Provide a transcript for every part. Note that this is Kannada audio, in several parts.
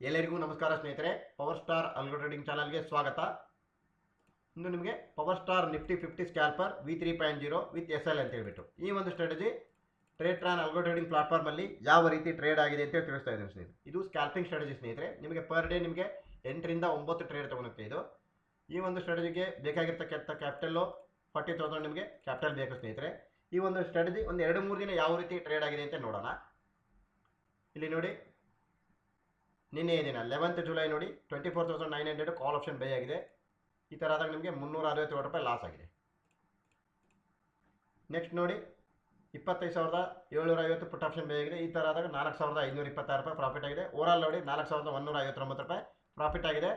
ಎಲ್ಲರಿಗೂ ನಮಸ್ಕಾರ ಸ್ನೇಹಿತರೆ. ಪವರ್ ಸ್ಟಾರ್ ಅಲ್ಗೋ ಟ್ರೇಡಿಂಗ್ ಚಾನಲ್ಗೆ ಸ್ವಾಗತ. ಇಂದು ನಿಮಗೆ power star Nifty 50 ಸ್ಕ್ಯಾಲ್ಪರ್ V3.0 with SL ಅಂತ ಹೇಳ್ಬಿಟ್ಟು ಈ ಒಂದು ಸ್ಟ್ರಾಟಜಿ ಟ್ರೇಡ್ರಾನ್ ಅಲ್ಗೋ ಟ್ರೇಡಿಂಗ್ ಪ್ಲಾಟ್ಫಾರ್ಮ್ ಅಲ್ಲಿ ಯಾವ ರೀತಿ ಟ್ರೇಡ್ ಆಗಿದೆ ಅಂತ ತಿಳಿಸ್ತಾ ಇದ್ದೀನಿ ಸ್ನೇಹಿತರೆ. ಇದು ಸ್ಕ್ಯಾಲ್ಪಿಂಗ್ ಸ್ಟ್ರಾಟಜಿ ಸ್ನೇಹಿತರೆ. ನಿಮಗೆ ಪರ್ ಡೇ ನಿಮಗೆ 8 ರಿಂದ 9 ಟ್ರೇಡ್ ತಗೊಳುತ್ತೆ. ಇದು ಈ ಒಂದು ಸ್ಟ್ರಾಟಜಿಗೆ ಬೇಕಾಗಿರ್ತಕ್ಕಂಥ ಕ್ಯಾಪಿಟಲ್ 40,000 ನಿಮಗೆ ಕ್ಯಾಪಿಟಲ್ ಬೇಕು ಸ್ನೇಹಿತರೆ. ಈ ಒಂದು ಸ್ಟ್ರಾಟಜಿ ಒಂದು 2-3 ದಿನ ಯಾವ ರೀತಿ ಟ್ರೇಡ್ ಆಗಿದೆ ಅಂತ ನೋಡೋಣ. ಇಲ್ಲಿ ನೋಡಿ, ನಿನ್ನೆ ದಿನ 11th ಜುಲೈ ನೋಡಿ 24,900 ಕಾಲ್ ಆಪ್ಷನ್ ಬೈ ಆಗಿದೆ. ಈ ಥರ ಆದಾಗ ನಿಮಗೆ 367 ರೂಪಾಯಿ ಲಾಸ್ ಆಗಿದೆ. ನೆಕ್ಸ್ಟ್ ನೋಡಿ 25,750 ಪುಟ್ ಆಪ್ಷನ್ ಬೈ ಆಗಿದೆ. ಈ ಥರ ಆದಾಗ 4,526 ರೂಪಾಯಿ ಪ್ರಾಫಿಟ್ ಆಗಿದೆ. ಓವರಾಲ್ ನೋಡಿ 4,159 ರೂಪಾಯಿ ಪ್ರಾಫಿಟ್ ಆಗಿದೆ.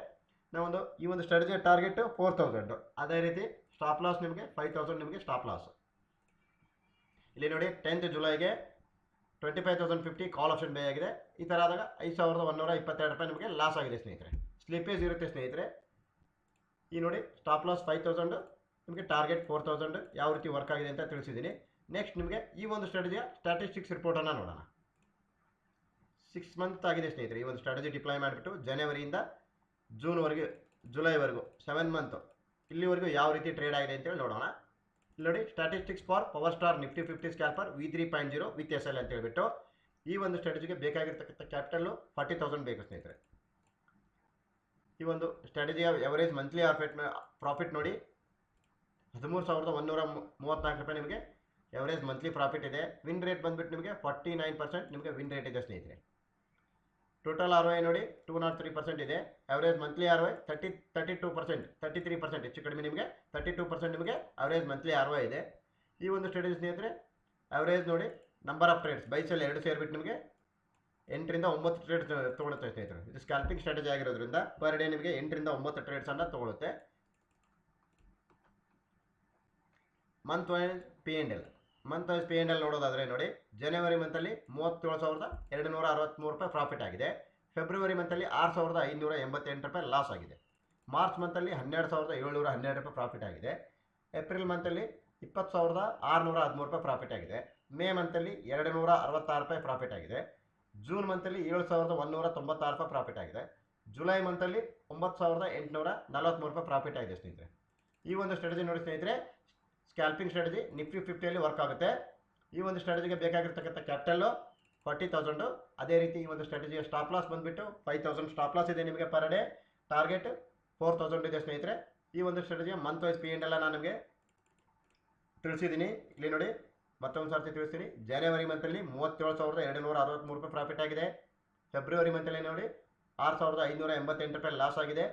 ನಾವೊಂದು ಈ ಒಂದು ಸ್ಟ್ರಾಟಜಿಯ ಟಾರ್ಗೆಟ್ 4,000. ಅದೇ ರೀತಿ ಸ್ಟಾಪ್ ಲಾಸ್ ನಿಮಗೆ 5,000 ನಿಮಗೆ ಸ್ಟಾಪ್ ಲಾಸ್. ಇಲ್ಲಿ ನೋಡಿ 10th ಜುಲೈಗೆ 25,050 ಕಾಲ್ ಆಪ್ಷನ್ ಬೈ ಆಗಿದೆ. ಈ ಥರ ಆದಾಗ 5,122 ರೂಪಾಯಿ ನಿಮಗೆ ಲಾಸ್ ಆಗಿದೆ ಸ್ನೇಹಿತರೆ. ಸ್ಲಿಪೇಜ್ ಇರುತ್ತೆ ಸ್ನೇಹಿತರೆ. ಈ ನೋಡಿ ಸ್ಟಾಪ್ ಲಾಸ್ 5,000, ನಿಮಗೆ ಟಾರ್ಗೆಟ್ 4,000 ಯಾವ ರೀತಿ ವರ್ಕ್ ಆಗಿದೆ ಅಂತ ತಿಳಿಸಿದ್ದೀನಿ. ನೆಕ್ಸ್ಟ್ ನಿಮಗೆ ಈ ಒಂದು ಸ್ಟ್ರಾಟಜಿಯ ಸ್ಟ್ಯಾಟಿಸ್ಟಿಕ್ಸ್ ರಿಪೋರ್ಟನ್ನು ನೋಡೋಣ. 6 ಮಂತ್ ಆಗಿದೆ ಸ್ನೇಹಿತರೆ ಈ ಒಂದು ಸ್ಟ್ರಾಟಜಿ ಡಿಪ್ಲಾಯ್ ಮಾಡಿಬಿಟ್ಟು. ಜನವರಿಯಿಂದ ಜೂನ್ವರೆಗೆ ಜುಲೈವರೆಗೂ 7 ಮಂತ್ ಇಲ್ಲಿವರೆಗೂ ಯಾವ ರೀತಿ ಟ್ರೇಡ್ ಆಗಿದೆ ಅಂತೇಳಿ ನೋಡೋಣ. ನೋಡಿ, statistics for power star Nifty 50 ಸ್ಕ್ಯಾಲ್ಪರ್ V3.0 with SL ಅಂತ ಹೇಳ್ಬಿಟ್ಟು ಈ ಒಂದು ಸ್ಟ್ರಾಟಜಿಗೆ ಬೇಕಾಗಿರ್ತಕ್ಕಂಥ ಕ್ಯಾಪಿಟಲ್ಲು 40,000 ಬೇಕು ಸ್ನೇಹಿತರೆ. ಈ ಒಂದು ಸ್ಟ್ರಾಟಜಿಯ ಎವರೇಜ್ ಮಂತ್ಲಿ ಪ್ರಾಫಿಟ್ ನೋಡಿ 13,134 ರೂಪಾಯಿ ನಿಮಗೆ ಎವರೇಜ್ ಮಂತ್ಲಿ ಪ್ರಾಫಿಟ್ ಇದೆ. ವಿನ್ ರೇಟ್ ಬಂದುಬಿಟ್ಟು ನಿಮಗೆ 49% ನಿಮಗೆ ವಿನ್ ರೇಟ್ ಇದೆ ಸ್ನೇಹಿತರೆ. ಟೋಟಲ್ ROI ನೋಡಿ 203% ಇದೆ. ಅವರೇಜ್ ಮಂತ್ಲಿ ROI 32%, 33% ಹೆಚ್ಚು ಕಡಿಮೆ ನಿಮಗೆ 32% ನಿಮಗೆ ಅವರೇಜ್ ಮಂತ್ಲಿ ROI ಇದೆ. ಈ ಒಂದು ಸ್ಟ್ರಾಟಜಿ ಸ್ನೇಹಿತರೆ ಅವರೇಜ್ ನೋಡಿ number of trades by cell 2 ಸೇರಿಬಿಟ್ಟು ನಿಮಗೆ 8 ರಿಂದ 9 ಟ್ರೇಡ್ ತೊಗೊಳುತ್ತೆ ಸ್ನೇಹಿತರೆ. ಇದು ಸ್ಕ್ಯಾಲ್ಪಿಂಗ್ ಸ್ಟ್ರಾಟಜಿ ಆಗಿರೋದ್ರಿಂದ ಪರ್ ಡೇ ನಿಮಗೆ 8 ರಿಂದ 9 ಟ್ರೇಡ್ಸನ್ನು ತೊಗೊಳುತ್ತೆ. ಮಂತ್ ವೈಸ್ P&L ನೋಡೋದಾದರೆ ನೋಡಿ, ಜನವರಿ ಮಂತಲ್ಲಿ 37,263 ರೂಪಾಯಿ ಪ್ರಾಫಿಟ್ ಆಗಿದೆ. ಫೆಬ್ರವರಿ ಮಂತಲ್ಲಿ 6,588 ರೂಪಾಯಿ ಲಾಸ್ ಆಗಿದೆ. ಮಾರ್ಚ್ ಮಂತಲ್ಲಿ 12,712 ರೂಪಾಯಿ ಪ್ರಾಫಿಟ್ ಆಗಿದೆ. ಏಪ್ರಿಲ್ ಮಂತಲ್ಲಿ 20,613 ರೂಪಾಯಿ ಪ್ರಾಫಿಟ್ ಆಗಿದೆ. ಮೇ ಮಂತಲ್ಲಿ 266 ರೂಪಾಯಿ ಪ್ರಾಫಿಟ್ ಆಗಿದೆ. ಜೂನ್ ಮಂತಲ್ಲಿ 7,196 ರೂಪಾಯಿ ಪ್ರಾಫಿಟ್ ಆಗಿದೆ. ಜುಲೈ ಮಂತಲ್ಲಿ 9,843 ರೂಪಾಯಿ ಪ್ರಾಫಿಟ್ ಆಗಿದೆ ಸ್ನೇಹಿತರೆ. ಈ ಒಂದು ಸ್ಟ್ರಾಟಜಿ ನೋಡಿ ಸ್ನೇಹಿತರೆ, ಸ್ಕ್ಯಾಲ್ಪಿಂಗ್ ಸ್ಟ್ರಾಟಜಿ ನಿಫ್ಟಿ 50ಯಲ್ಲಿ ವರ್ಕ್ ಆಗುತ್ತೆ. ಈ ಒಂದು ಸ್ಟ್ರಾಟಜಿಗೆ ಬೇಕಾಗಿರ್ತಕ್ಕಂಥ ಕ್ಯಾಪಿಟಲ್ಲು 40,000. ಅದೇ ರೀತಿ ಈ ಒಂದು ಸ್ಟ್ರಾಟಜಿಯ ಸ್ಟಾಪ್ ಲಾಸ್ ಬಂದುಬಿಟ್ಟು 5,000 ಸ್ಟಾಪ್ ಲಾಸ್ ಇದೆ ನಿಮಗೆ ಪರ್ ಡೇ. ಟಾರ್ಗೆಟ್ 4,000 ಇದೆ ಸ್ನೇಹಿತರೆ. ಈ ಒಂದು ಸ್ಟ್ರಾಟಜಿಯ ಮಂತ್ ವೈಸ್ P&L ನಾನು ನಿಮಗೆ ತಿಳಿಸಿದ್ದೀನಿ. ಇಲ್ಲಿ ನೋಡಿ ಮತ್ತೊಂದು ಸರ್ತಿ ತಿಳಿಸ್ತೀನಿ. ಜನವರಿ ಮಂತಲ್ಲಿ 37,263 ರೂಪಾಯಿ ಪ್ರಾಫಿಟ್ ಆಗಿದೆ. ಫೆಬ್ರವರಿ ಮಂತಲ್ಲಿ ನೋಡಿ 6,588 ರೂಪಾಯಿ ಲಾಸ್ ಆಗಿದೆ.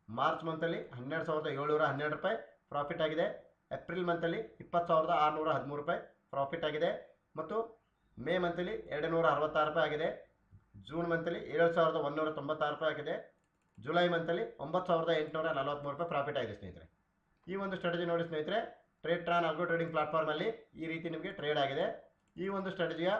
ಮಾರ್ಚ್ ಮಂತಲ್ಲಿ 12,712 ರೂಪಾಯಿ ಪ್ರಾಫಿಟ್ ಆಗಿದೆ. ಏಪ್ರಿಲ್ ಮಂತಲ್ಲಿ 20,613 ರೂಪಾಯಿ ಪ್ರಾಫಿಟ್ ಆಗಿದೆ. ಮತ್ತು ಮೇ ಮಂತಲ್ಲಿ 266 ರೂಪಾಯಿ ಆಗಿದೆ. ಜೂನ್ ಮಂತಲ್ಲಿ 7,196 ರೂಪಾಯಿ ಆಗಿದೆ. ಜುಲೈ ಮಂತಲ್ಲಿ 9,843 ರೂಪಾಯಿ ಪ್ರಾಫಿಟ್ ಆಗಿದೆ ಸ್ನೇಹಿತರೆ. ಈ ಒಂದು ಸ್ಟ್ರಾಟಜಿ ನೋಡಿ ಸ್ನೇಹಿತರೆ, ಟ್ರೇಡ್ರಾನ್ ಅಲ್ಗೋ ಟ್ರೇಡಿಂಗ್ ಪ್ಲಾಟ್ಫಾರ್ಮಲ್ಲಿ ಈ ರೀತಿ ನಿಮಗೆ ಟ್ರೇಡ್ ಆಗಿದೆ. ಈ ಒಂದು ಸ್ಟ್ರಾಟಜಿಯ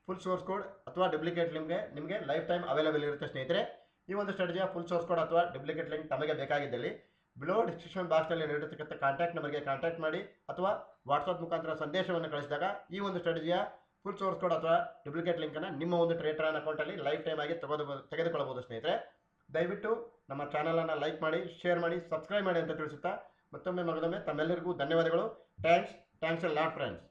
ಫುಲ್ ಸೋರ್ಸ್ ಕೋಡ್ ಅಥವಾ ಡುಪ್ಲಿಕೇಟ್ ನಿಮಗೆ ಲೈಫ್ ಟೈಮ್ ಅವೈಲೇಬಲ್ ಇರುತ್ತೆ ಸ್ನೇಹಿತರೆ. ಈ ಒಂದು ಸ್ಟ್ರಾಟಜಿಯ ಫುಲ್ ಸೋರ್ಸ್ ಕೋಡ್ ಅಥವಾ ಡುಪ್ಲಿಕೇಟ್ ಲಿಂಕ್ ತಮಗೆ ಬೇಕಾಗಿದ್ದಲ್ಲಿ ಬಿಲೋ ಡಿಸ್ಕ್ರಿಪ್ಷನ್ ಬಾಕ್ಸಲ್ಲಿ ನೀಡಿರ್ತಕ್ಕಂಥ ಕಾಂಟ್ಯಾಕ್ಟ್ ನಂಬರ್ಗೆ ಕಾಂಟ್ಯಾಕ್ಟ್ ಮಾಡಿ ಅಥವಾ ವಾಟ್ಸಪ್ ಮುಖಾಂತರ ಸಂದೇಶವನ್ನು ಕಳಿಸಿದಾಗ ಈ ಒಂದು ಸ್ಟ್ರಾಟಜಿಯ ಫುಲ್ ಸೋರ್ಸ್ ಕೋಡ್ ಅಥವಾ ಡುಪ್ಲಿಕೇಟ್ ಲಿಂಕನ್ನು ನಿಮ್ಮ ಒಂದು ಟ್ರೇಡ್ರಾನ್ ಅಕೌಂಟಲ್ಲಿ ಲೈಫ್ ಟೈಮ್ ಆಗಿ ತೆಗೆದುಕೊಳ್ಳಬಹುದು ಸ್ನೇಹಿತರೆ. ದಯವಿಟ್ಟು ನಮ್ಮ ಚಾನಲನ್ನು ಲೈಕ್ ಮಾಡಿ, ಶೇರ್ ಮಾಡಿ, ಸಬ್ಸ್ಕ್ರೈಬ್ ಮಾಡಿ ಅಂತ ತಿಳಿಸುತ್ತಾ ಮತ್ತೊಮ್ಮೆ ತಮ್ಮೆಲ್ಲರಿಗೂ ಧನ್ಯವಾದಗಳು. Thanks A lot friends.